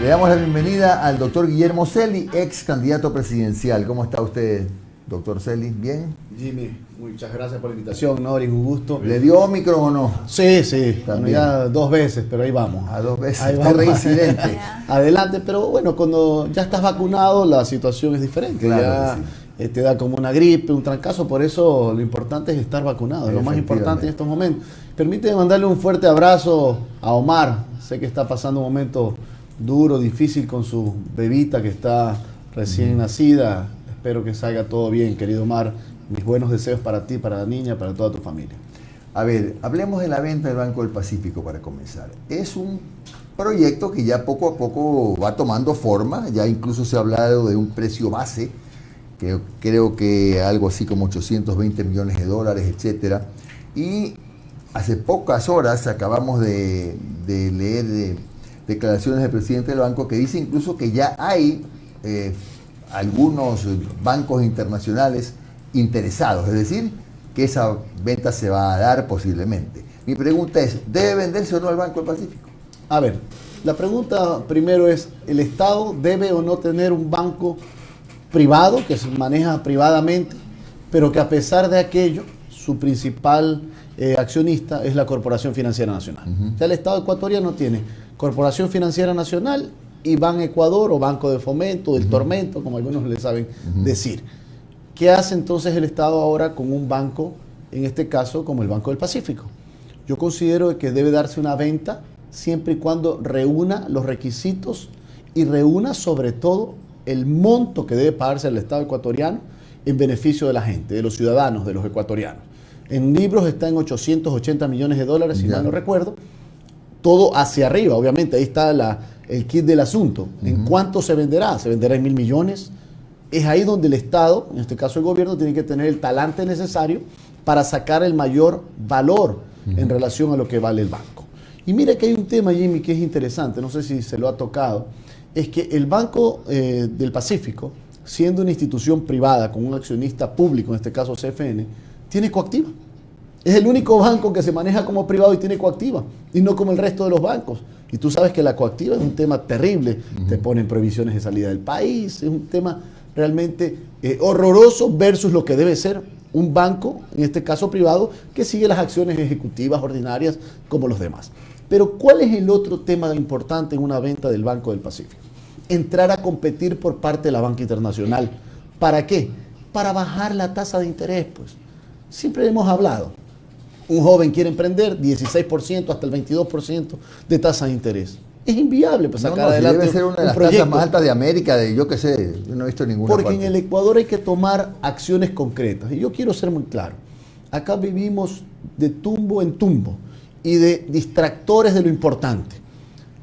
Le damos la bienvenida al doctor Guillermo Celi, ex candidato presidencial. ¿Cómo está usted, doctor Celi? ¿Bien? Jimmy, muchas gracias por la invitación, Nori, un gusto. ¿Le dio Omicron o no? Sí, bueno, ya 2 veces, pero ahí vamos. A 2 veces, ahí está reincidente. Adelante, pero bueno, cuando ya estás vacunado la situación es diferente. Claro ya te da como una gripe, un trancazo, por eso lo importante es estar vacunado, es lo más importante en estos momentos. Permíteme mandarle un fuerte abrazo a Omar, sé que está pasando un momento duro, difícil con su bebita que está recién nacida. Espero que salga todo bien, querido Omar. Mis buenos deseos para ti, para la niña, para toda tu familia. A ver, hablemos de la venta del Banco del Pacífico para comenzar. Es un proyecto que ya poco a poco va tomando forma, ya incluso se ha hablado de un precio base, que creo que algo así como 820 millones de dólares, etcétera. Y hace pocas horas acabamos de leer declaraciones del presidente del banco que dice incluso que ya hay algunos bancos internacionales interesados, es decir, que esa venta se va a dar posiblemente. Mi pregunta es, ¿debe venderse o no el Banco del Pacífico? A ver, la pregunta primero es, ¿el Estado debe o no tener un banco privado que se maneja privadamente, pero que a pesar de aquello, su principal accionista es la Corporación Financiera Nacional? Ya el Estado ecuatoriano tiene Corporación Financiera Nacional y Ban Ecuador o Banco de Fomento, del Tormento, como algunos le saben decir. ¿Qué hace entonces el Estado ahora con un banco, en este caso como el Banco del Pacífico? Yo considero que debe darse una venta siempre y cuando reúna los requisitos y reúna sobre todo el monto que debe pagarse al Estado ecuatoriano en beneficio de la gente, de los ciudadanos, de los ecuatorianos. En libros está en 880 millones de dólares, si mal no recuerdo. Todo hacia arriba, obviamente, ahí está el kit del asunto. ¿En cuánto se venderá? ¿Se venderá en 1.000 millones? Es ahí donde el Estado, en este caso el gobierno, tiene que tener el talante necesario para sacar el mayor valor en relación a lo que vale el banco. Y mira que hay un tema, Jimmy, que es interesante, no sé si se lo ha tocado, es que el Banco del Pacífico, siendo una institución privada con un accionista público, en este caso CFN, tiene coactiva. Es el único banco que se maneja como privado y tiene coactiva, y no como el resto de los bancos. Y tú sabes que la coactiva es un tema terrible, te ponen prohibiciones de salida del país, es un tema realmente horroroso versus lo que debe ser un banco, en este caso privado, que sigue las acciones ejecutivas ordinarias como los demás. Pero ¿cuál es el otro tema importante en una venta del Banco del Pacífico? Entrar a competir por parte de la banca internacional. ¿Para qué? Para bajar la tasa de interés, pues. Siempre hemos hablado. Un joven quiere emprender, 16% hasta el 22% de tasa de interés. Es inviable pues, sacar adelante debe ser una de las tasas más altas de América, yo qué sé, yo no he visto ninguna Porque parte. en el Ecuador hay que tomar acciones concretas. Y yo quiero ser muy claro. Acá vivimos de tumbo en tumbo y de distractores de lo importante.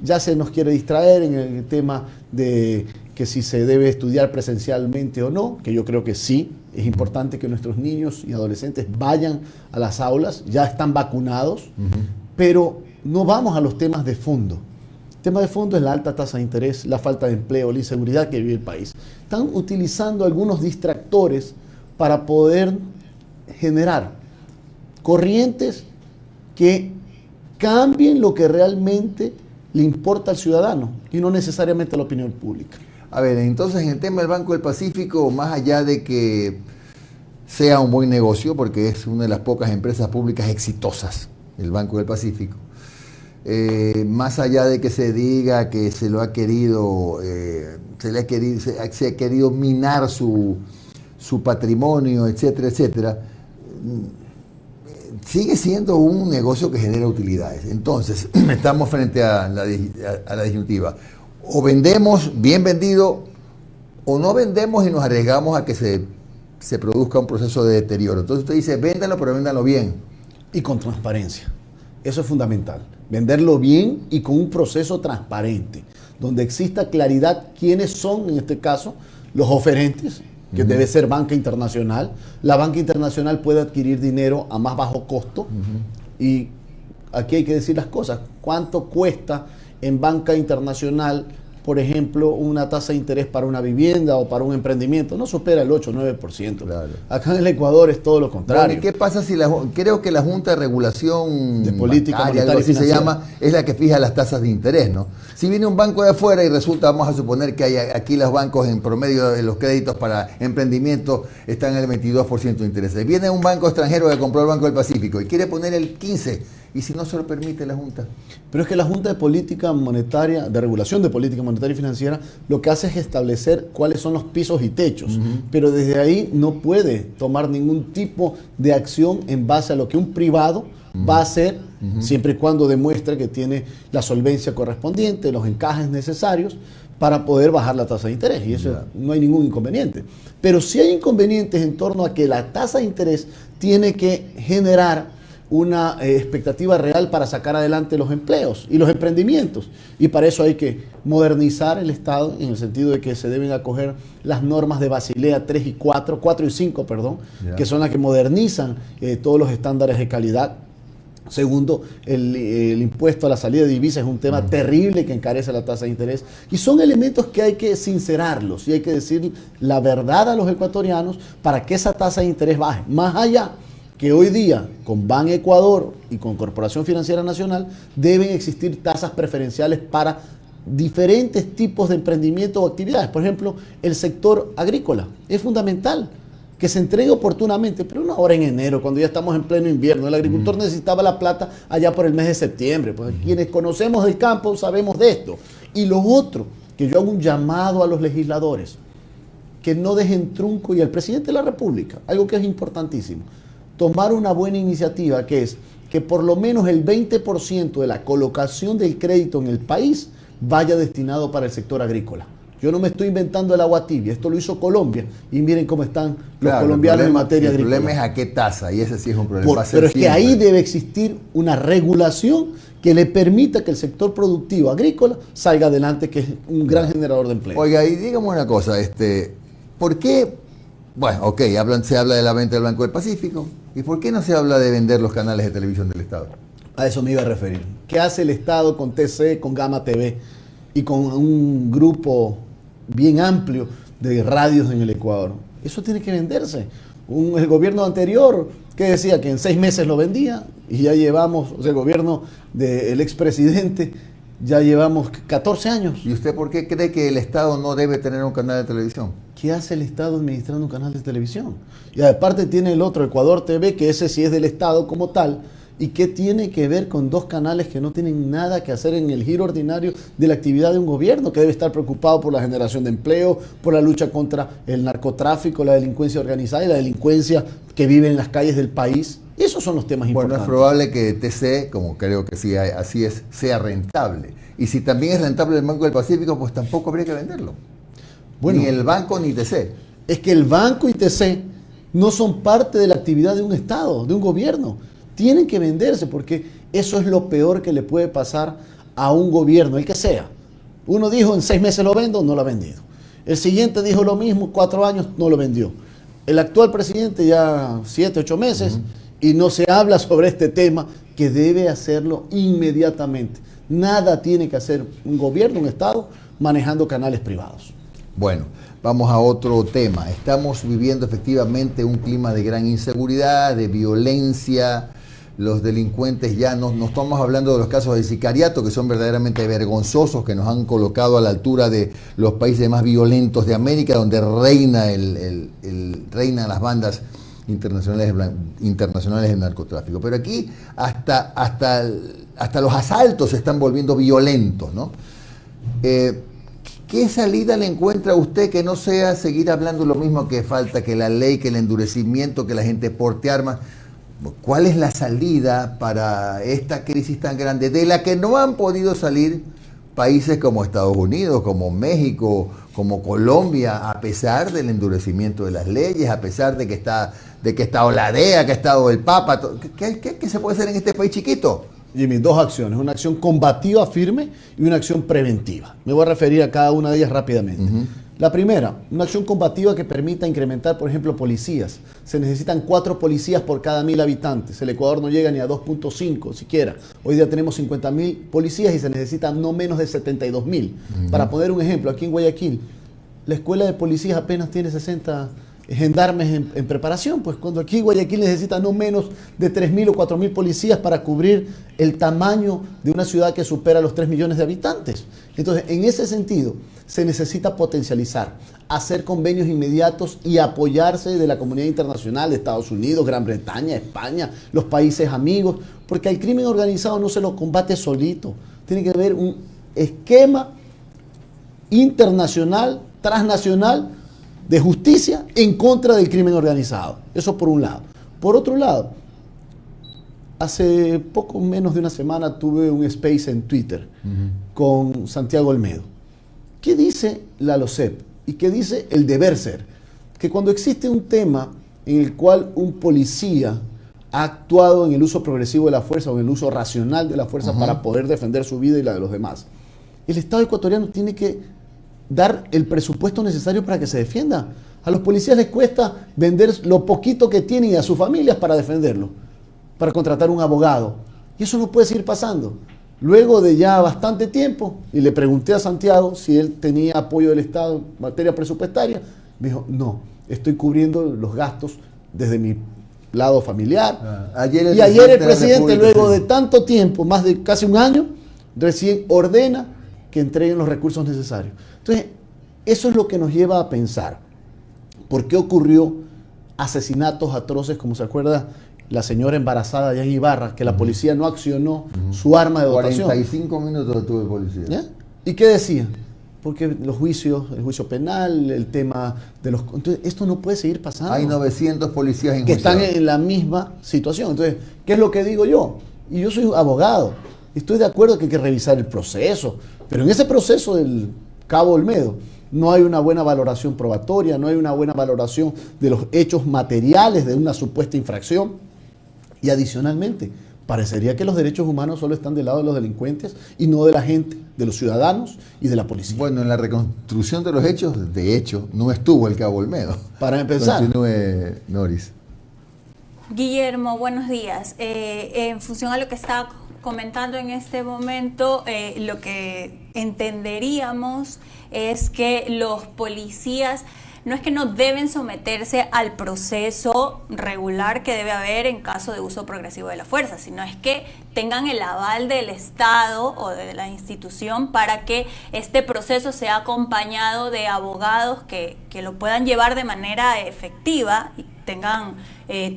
Ya se nos quiere distraer en el tema de que si se debe estudiar presencialmente o no, que yo creo que sí, es importante que nuestros niños y adolescentes vayan a las aulas, ya están vacunados, pero no vamos a los temas de fondo. El tema de fondo es la alta tasa de interés, la falta de empleo, la inseguridad que vive el país. Están utilizando algunos distractores para poder generar corrientes que cambien lo que realmente le importa al ciudadano y no necesariamente a la opinión pública. A ver, entonces en el tema del Banco del Pacífico, más allá de que sea un buen negocio, porque es una de las pocas empresas públicas exitosas, el Banco del Pacífico, más allá de que se diga que se lo ha querido, se ha querido minar su patrimonio, etcétera, etcétera, sigue siendo un negocio que genera utilidades. Entonces, estamos frente a la disyuntiva. O vendemos bien vendido, o no vendemos y nos arriesgamos a que se produzca un proceso de deterioro. Entonces usted dice, véndalo, pero véndalo bien. Y con transparencia. Eso es fundamental. Venderlo bien y con un proceso transparente, donde exista claridad quiénes son, en este caso, los oferentes, que debe ser banca internacional. La banca internacional puede adquirir dinero a más bajo costo. Y aquí hay que decir las cosas. ¿Cuánto cuesta en banca internacional por ejemplo, una tasa de interés para una vivienda o para un emprendimiento. No supera el 8 o 9%. Claro. Acá en el Ecuador es todo lo contrario. Bueno, ¿y qué pasa si creo que la Junta de Regulación de Política Bancaria, Monetaria algo así y se Financiera llama, es la que fija las tasas de interés, ¿no? Si viene un banco de afuera y resulta, vamos a suponer que hay aquí los bancos en promedio de los créditos para emprendimiento están en el 22% de interés. Viene un banco extranjero que compró el Banco del Pacífico y quiere poner el 15%. ¿Y si no se lo permite la Junta? Pero es que la Junta de Política Monetaria, de Regulación de Política Monetaria y Financiera, lo que hace es establecer cuáles son los pisos y techos. Pero desde ahí no puede tomar ningún tipo de acción en base a lo que un privado va a hacer, siempre y cuando demuestre que tiene la solvencia correspondiente, los encajes necesarios para poder bajar la tasa de interés. Y eso no hay ningún inconveniente. Pero sí hay inconvenientes en torno a que la tasa de interés tiene que generar una expectativa real para sacar adelante los empleos y los emprendimientos. Y para eso hay que modernizar el Estado en el sentido de que se deben acoger las normas de Basilea 3 y 4 y 5, perdón, que son las que modernizan todos los estándares de calidad. Segundo, el impuesto a la salida de divisas es un tema terrible que encarece la tasa de interés. Y son elementos que hay que sincerarlos y hay que decir la verdad a los ecuatorianos para que esa tasa de interés baje. Más allá que hoy día con Ban Ecuador y con Corporación Financiera Nacional deben existir tasas preferenciales para diferentes tipos de emprendimiento o actividades. Por ejemplo, el sector agrícola es fundamental que se entregue oportunamente, pero no ahora en enero, cuando ya estamos en pleno invierno. El agricultor necesitaba la plata allá por el mes de septiembre. Pues quienes conocemos el campo sabemos de esto. Y lo otro, que yo hago un llamado a los legisladores, que no dejen trunco, y al presidente de la República, algo que es importantísimo, tomar una buena iniciativa, que es que por lo menos el 20% de la colocación del crédito en el país vaya destinado para el sector agrícola. Yo no me estoy inventando el agua tibia, esto lo hizo Colombia y miren cómo están los colombianos en materia agrícola. El problema es a qué tasa, y ese sí es un problema. Pero es que ahí debe existir una regulación que le permita que el sector productivo agrícola salga adelante, que es un gran generador de empleo. Oiga, y dígame una cosa, ¿por qué? Bueno, ok, se habla de la venta del Banco del Pacífico, ¿y por qué no se habla de vender los canales de televisión del Estado? A eso me iba a referir. ¿Qué hace el Estado con TC, con Gama TV y con un grupo bien amplio de radios en el Ecuador? Eso tiene que venderse. El gobierno anterior, que decía que en 6 meses lo vendía, y ya llevamos, o sea, el gobierno del expresidente, ya llevamos 14 años. ¿Y usted por qué cree que el Estado no debe tener un canal de televisión? ¿Qué hace el Estado administrando un canal de televisión? Y aparte tiene el otro, Ecuador TV, que ese sí es del Estado como tal. ¿Y qué tiene que ver con 2 canales que no tienen nada que hacer en el giro ordinario de la actividad de un gobierno que debe estar preocupado por la generación de empleo, por la lucha contra el narcotráfico, la delincuencia organizada y la delincuencia que vive en las calles del país? Esos son los temas importantes. Bueno, es probable que TC, como creo que sí, así es, sea rentable. Y si también es rentable el Banco del Pacífico, pues tampoco habría que venderlo. Bueno, ni el banco ni TC. Es que el banco y TC no son parte de la actividad de un Estado, de un gobierno. Tienen que venderse porque eso es lo peor que le puede pasar a un gobierno, el que sea. Uno dijo en 6 meses lo vendo, no lo ha vendido. El siguiente dijo lo mismo, 4 años, no lo vendió. El actual presidente ya 7, 8 meses y no se habla sobre este tema, que debe hacerlo inmediatamente. Nada tiene que hacer un gobierno, un Estado, manejando canales privados. Bueno, vamos a otro tema. Estamos viviendo efectivamente un clima de gran inseguridad, de violencia. Los delincuentes ya no estamos hablando de los casos de sicariato, que son verdaderamente vergonzosos, que nos han colocado a la altura de los países más violentos de América, donde reinan las bandas internacionales de narcotráfico. Pero aquí hasta los asaltos se están volviendo violentos, ¿no? ¿Qué salida le encuentra a usted que no sea seguir hablando lo mismo, que falta, que la ley, que el endurecimiento, que la gente porte armas? ¿Cuál es la salida para esta crisis tan grande de la que no han podido salir países como Estados Unidos, como México, como Colombia, a pesar del endurecimiento de las leyes, a pesar de que está la DEA, que ha estado el Papa? ¿Qué se puede hacer en este país chiquito? Jimmy, 2 acciones, una acción combativa firme y una acción preventiva. Me voy a referir a cada una de ellas rápidamente. La primera, una acción combativa que permita incrementar, por ejemplo, policías. Se necesitan 4 policías por cada 1000 habitantes. El Ecuador no llega ni a 2.5 siquiera. Hoy día tenemos 50.000 policías y se necesitan no menos de 72.000. Para poner un ejemplo, aquí en Guayaquil, la escuela de policías apenas tiene 60 gendarmes en preparación, pues cuando aquí Guayaquil necesita no menos de 3.000 o 4.000 policías para cubrir el tamaño de una ciudad que supera los 3 millones de habitantes. Entonces, en ese sentido, se necesita potencializar, hacer convenios inmediatos y apoyarse de la comunidad internacional, de Estados Unidos, Gran Bretaña, España, los países amigos, porque al crimen organizado no se lo combate solito. Tiene que haber un esquema internacional, transnacional, de justicia en contra del crimen organizado. Eso por un lado. Por otro lado, hace poco menos de una semana tuve un space en Twitter con Santiago Olmedo. ¿Qué dice la LOCEP? ¿Y qué dice el deber ser? Que cuando existe un tema en el cual un policía ha actuado en el uso progresivo de la fuerza o en el uso racional de la fuerza para poder defender su vida y la de los demás, el Estado ecuatoriano tiene que dar el presupuesto necesario para que se defienda. A los policías les cuesta vender lo poquito que tienen y a sus familias para defenderlo, para contratar un abogado. Y eso no puede seguir pasando. Luego de ya bastante tiempo, y le pregunté a Santiago si él tenía apoyo del Estado en materia presupuestaria, me dijo, no, estoy cubriendo los gastos desde mi lado familiar. Ayer el presidente, luego de tanto tiempo, más de casi un año, recién ordena que entreguen los recursos necesarios. Entonces, eso es lo que nos lleva a pensar. ¿Por qué ocurrió asesinatos atroces, como se acuerda la señora embarazada allá en Ibarra, que la policía no accionó su arma de dotación? 45 minutos tuve policía. ¿Ya? ¿Y qué decía? Porque los juicios, el juicio penal, el tema de los... Entonces, esto no puede seguir pasando. Hay 900 policías que están en la misma situación. Entonces, ¿qué es lo que digo yo? Y yo soy abogado. Estoy de acuerdo que hay que revisar el proceso, pero en ese proceso del cabo Olmedo no hay una buena valoración probatoria, no hay una buena valoración de los hechos materiales de una supuesta infracción. Y adicionalmente, parecería que los derechos humanos solo están del lado de los delincuentes y no de la gente, de los ciudadanos y de la policía. Bueno, en la reconstrucción de los hechos, de hecho, no estuvo el cabo Olmedo. Para empezar. Continúe, Noris. Guillermo, buenos días. En función a lo que está comentando en este momento, lo que entenderíamos es que los policías no es que no deben someterse al proceso regular que debe haber en caso de uso progresivo de la fuerza, sino es que tengan el aval del Estado o de la institución para que este proceso sea acompañado de abogados que lo puedan llevar de manera efectiva y tengan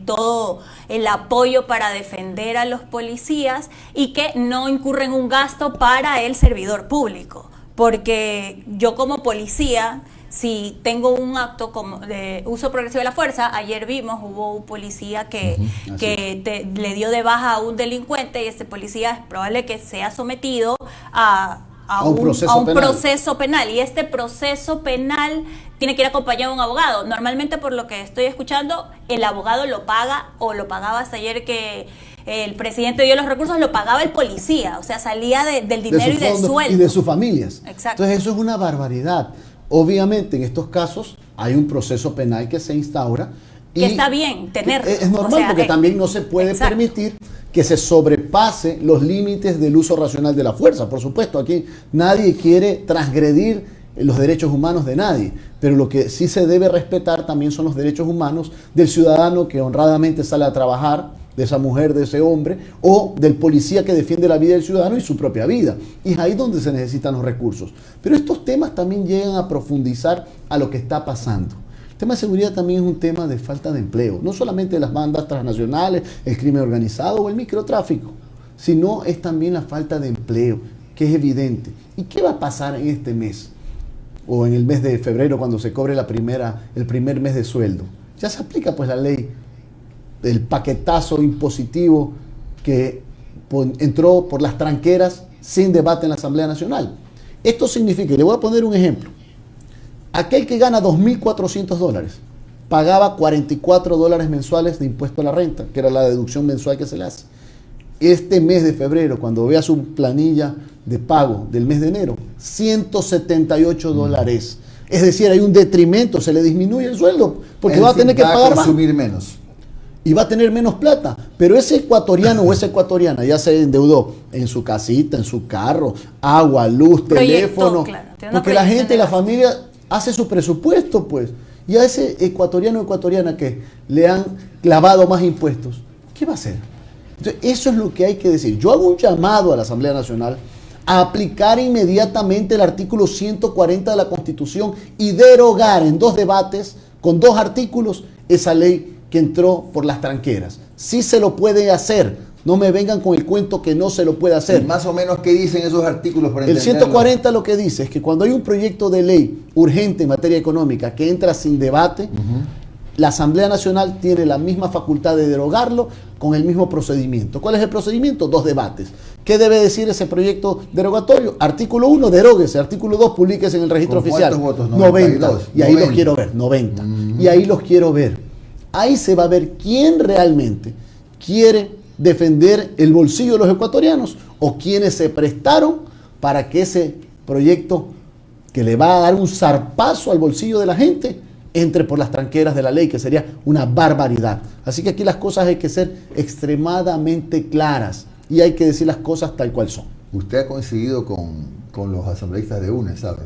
todo el apoyo para defender a los policías y que no incurren un gasto para el servidor público. Porque yo como policía, si tengo un acto como de uso progresivo de la fuerza, ayer vimos, hubo un policía que le dio de baja a un delincuente y este policía es probable que sea sometido a un proceso penal. Y este proceso penal tiene que ir acompañado de un abogado. Normalmente, por lo que estoy escuchando, el abogado lo paga, o lo pagaba hasta ayer que el presidente dio los recursos, lo pagaba el policía. O sea, salía del dinero y del sueldo. Y de sus familias. Exacto. Entonces eso es una barbaridad. Obviamente, en estos casos hay un proceso penal que se instaura. Que está bien tenerlo. Es normal, porque también no se puede permitir que se sobrepase los límites del uso racional de la fuerza. Por supuesto, aquí nadie quiere transgredir los derechos humanos de nadie, pero lo que sí se debe respetar también son los derechos humanos del ciudadano que honradamente sale a trabajar, de esa mujer, de ese hombre, o del policía que defiende la vida del ciudadano y su propia vida. Y es ahí donde se necesitan los recursos. Pero estos temas también llegan a profundizar a lo que está pasando. El tema de seguridad también es un tema de falta de empleo, no solamente de las bandas transnacionales, el crimen organizado o el microtráfico, sino es también la falta de empleo, que es evidente. ¿Y qué va a pasar en este mes? O en el mes de febrero, cuando se cobre el primer mes de sueldo. Ya se aplica pues la ley del paquetazo impositivo que entró por las tranqueras sin debate en la Asamblea Nacional. Esto significa, y le voy a poner un ejemplo, aquel que gana $2.400 pagaba $44 mensuales de impuesto a la renta, que era la deducción mensual que se le hace. Este mes de febrero, cuando vea su planilla de pago del mes de enero, $178. Es decir, hay un detrimento, se le disminuye el sueldo, porque va a tener que pagar más. consumir menos. Y va a tener menos plata. Pero ese ecuatoriano o esa ecuatoriana ya se endeudó en su casita, en su carro, agua, luz, teléfono. Claro, porque la gente, la familia hace su presupuesto, pues. Y a ese ecuatoriano o ecuatoriana que le han clavado más impuestos, ¿qué va a hacer? Entonces, eso es lo que hay que decir. Yo hago un llamado a la Asamblea Nacional a aplicar inmediatamente el artículo 140 de la Constitución y derogar en 2 debates, con 2 artículos, esa ley que entró por las tranqueras. Sí se lo puede hacer. No me vengan con el cuento que no se lo puede hacer. ¿Y más o menos qué dicen esos artículos? Para el 140 lo que dice es que cuando hay un proyecto de ley urgente en materia económica que entra sin debate, la Asamblea Nacional tiene la misma facultad de derogarlo con el mismo procedimiento. ¿Cuál es el procedimiento? 2 debates. ¿Qué debe decir ese proyecto derogatorio? Artículo 1, deróguese. Artículo 2, publíquese en el registro oficial. ¿Cuántos votos? 90. Y ahí los quiero ver. 90. Y ahí los quiero ver. Ahí se va a ver quién realmente quiere defender el bolsillo de los ecuatorianos o quienes se prestaron para que ese proyecto que le va a dar un zarpazo al bolsillo de la gente entre por las tranqueras de la ley, que sería una barbaridad. Así que aquí las cosas hay que ser extremadamente claras y hay que decir las cosas tal cual son. Usted ha coincidido con los asambleístas de UNE, ¿sabe?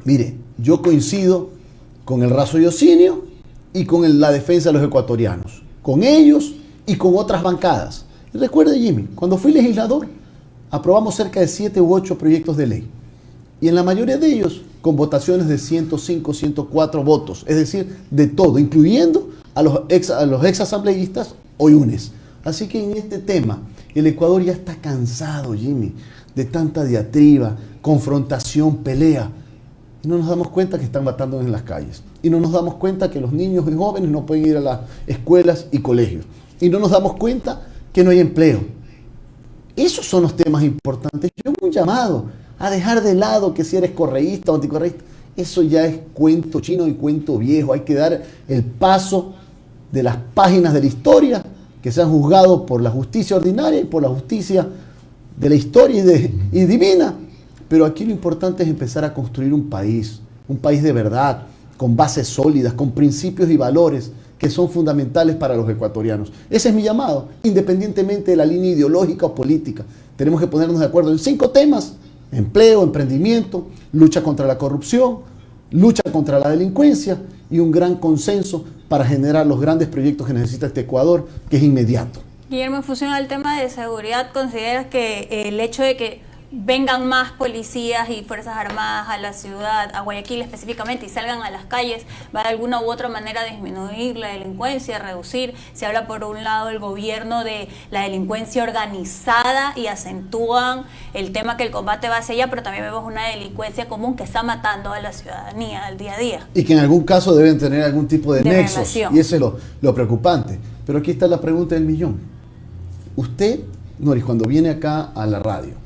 Mire, yo coincido con el raciocinio y con la defensa de los ecuatorianos, con ellos y con otras bancadas. Y recuerde, Jimmy, cuando fui legislador, aprobamos cerca de 7 u 8 proyectos de ley. Y en la mayoría de ellos, con votaciones de 105, 104 votos. Es decir, de todo, incluyendo a los ex asambleístas o UNES. Así que en este tema, el Ecuador ya está cansado, Jimmy, de tanta diatriba, confrontación, pelea. Y no nos damos cuenta que están matando en las calles. Y no nos damos cuenta que los niños y jóvenes no pueden ir a las escuelas y colegios. Y no nos damos cuenta que no hay empleo. Esos son los temas importantes. Yo hago un llamado a dejar de lado que si eres correísta o anticorreísta. Eso ya es cuento chino y cuento viejo. Hay que dar el paso de las páginas de la historia que se han juzgado por la justicia ordinaria y por la justicia de la historia y divina. Pero aquí lo importante es empezar a construir un país de verdad, con bases sólidas, con principios y valores que son fundamentales para los ecuatorianos. Ese es mi llamado, independientemente de la línea ideológica o política. Tenemos que ponernos de acuerdo en 5 temas: empleo, emprendimiento, lucha contra la corrupción, lucha contra la delincuencia y un gran consenso para generar los grandes proyectos que necesita este Ecuador, que es inmediato. Guillermo, en función al tema de seguridad, ¿consideras que el hecho de que vengan más policías y fuerzas armadas a la ciudad, a Guayaquil específicamente, y salgan a las calles, va de alguna u otra manera a disminuir la delincuencia, a reducir? Se habla por un lado el gobierno de la delincuencia organizada y acentúan el tema que el combate va hacia allá, pero también vemos una delincuencia común que está matando a la ciudadanía al día a día. Y que en algún caso deben tener algún tipo de nexos. Relación. Y eso es lo preocupante. Pero aquí está la pregunta del millón. Usted, Noris, cuando viene acá a la radio,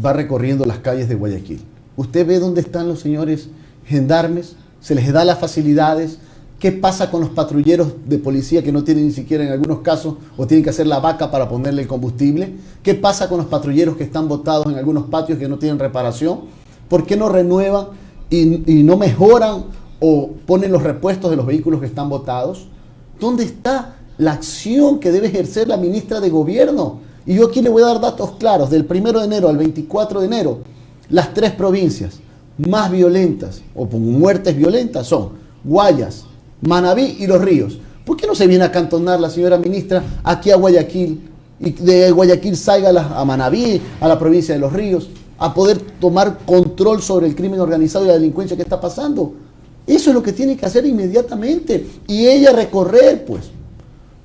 va recorriendo las calles de Guayaquil. Usted ve dónde están los señores gendarmes, se les da las facilidades. ¿Qué pasa con los patrulleros de policía que no tienen ni siquiera en algunos casos o tienen que hacer la vaca para ponerle el combustible? ¿Qué pasa con los patrulleros que están botados en algunos patios que no tienen reparación? ¿Por qué no renuevan y no mejoran o ponen los repuestos de los vehículos que están botados? ¿Dónde está la acción que debe ejercer la ministra de Gobierno? Y yo aquí le voy a dar datos claros. Del 1 de enero al 24 de enero, las 3 provincias más violentas o con muertes violentas son Guayas, Manabí y Los Ríos. ¿Por qué no se viene a cantonar la señora ministra aquí a Guayaquil y de Guayaquil salga a Manabí, a la provincia de Los Ríos, a poder tomar control sobre el crimen organizado y la delincuencia que está pasando? Eso es lo que tiene que hacer inmediatamente. Y ella recorrer, pues,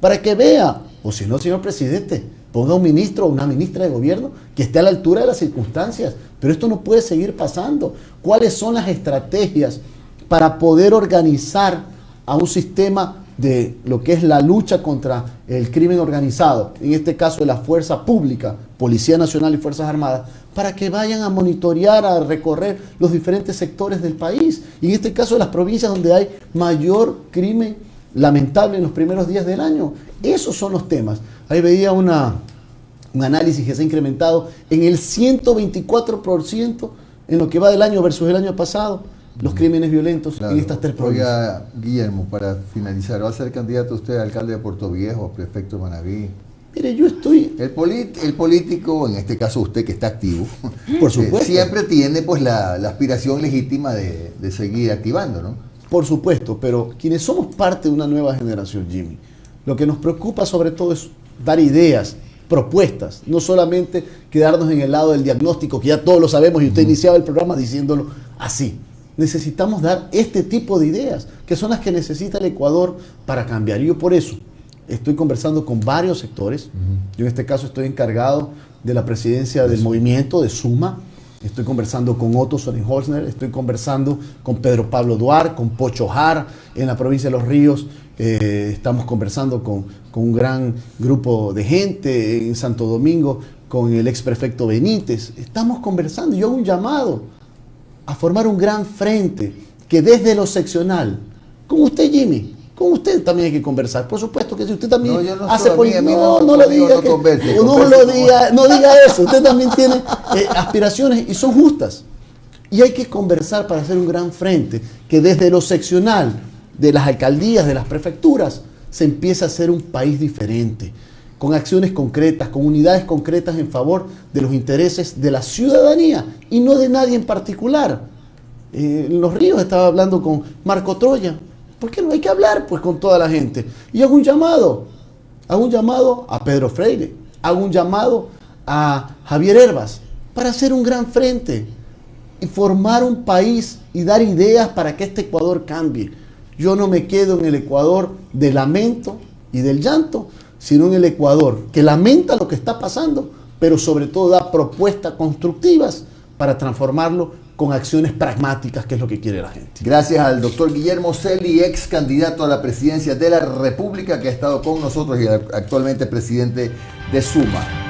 para que vea. O si no, señor presidente, ponga un ministro o una ministra de gobierno que esté a la altura de las circunstancias. Pero esto no puede seguir pasando. ¿Cuáles son las estrategias para poder organizar a un sistema de lo que es la lucha contra el crimen organizado, en este caso de la fuerza pública, Policía Nacional y Fuerzas Armadas, para que vayan a monitorear, a recorrer los diferentes sectores del país, y en este caso de las provincias donde hay mayor crimen lamentable en los primeros días del año? Esos son los temas. Ahí veía un análisis que se ha incrementado en el 124% en lo que va del año versus el año pasado, los crímenes violentos Claro. en estas 3 provincias. Oiga, Guillermo, para finalizar, ¿va a ser candidato usted a alcalde de Puerto Viejo, prefecto de Manabí? Mire, yo estoy... El político, en este caso usted que está activo, Por supuesto. siempre tiene pues la aspiración legítima de seguir activando, ¿no? Por supuesto, pero quienes somos parte de una nueva generación, Jimmy, lo que nos preocupa sobre todo es dar ideas, propuestas, no solamente quedarnos en el lado del diagnóstico, que ya todos lo sabemos y usted iniciaba el programa diciéndolo así. Necesitamos dar este tipo de ideas, que son las que necesita el Ecuador para cambiar. Y yo por eso estoy conversando con varios sectores. Yo en este caso estoy encargado de la presidencia del movimiento de Suma. Estoy conversando con Otto Sonnenholzner, estoy conversando con Pedro Pablo Duar, con Pocho Jar en la provincia de Los Ríos. Estamos conversando con un gran grupo de gente en Santo Domingo, con el exprefecto Benítez. Estamos conversando. Yo hago un llamado a formar un gran frente que desde lo seccional, con usted, Jimmy, con usted también hay que conversar. Por supuesto que si usted también No, yo no hace soy, a mí no conmigo lo diga, no converse, no converse lo con- diga, no diga eso. Usted también tiene aspiraciones y son justas. Y hay que conversar para hacer un gran frente que desde lo seccional, de las alcaldías, de las prefecturas, se empiece a hacer un país diferente, con acciones concretas, con unidades concretas en favor de los intereses de la ciudadanía y no de nadie en particular. En Los Ríos estaba hablando con Marco Troya. ¿Por qué no hay que hablar pues con toda la gente? Y hago un llamado a Pedro Freire, hago un llamado a Javier Herbas para hacer un gran frente y formar un país y dar ideas para que este Ecuador cambie. Yo no me quedo en el Ecuador de lamento y del llanto, sino en el Ecuador que lamenta lo que está pasando, pero sobre todo da propuestas constructivas para transformarlo con acciones pragmáticas, que es lo que quiere la gente. Gracias al doctor Guillermo Celi, ex candidato a la presidencia de la República, que ha estado con nosotros y actualmente presidente de Suma.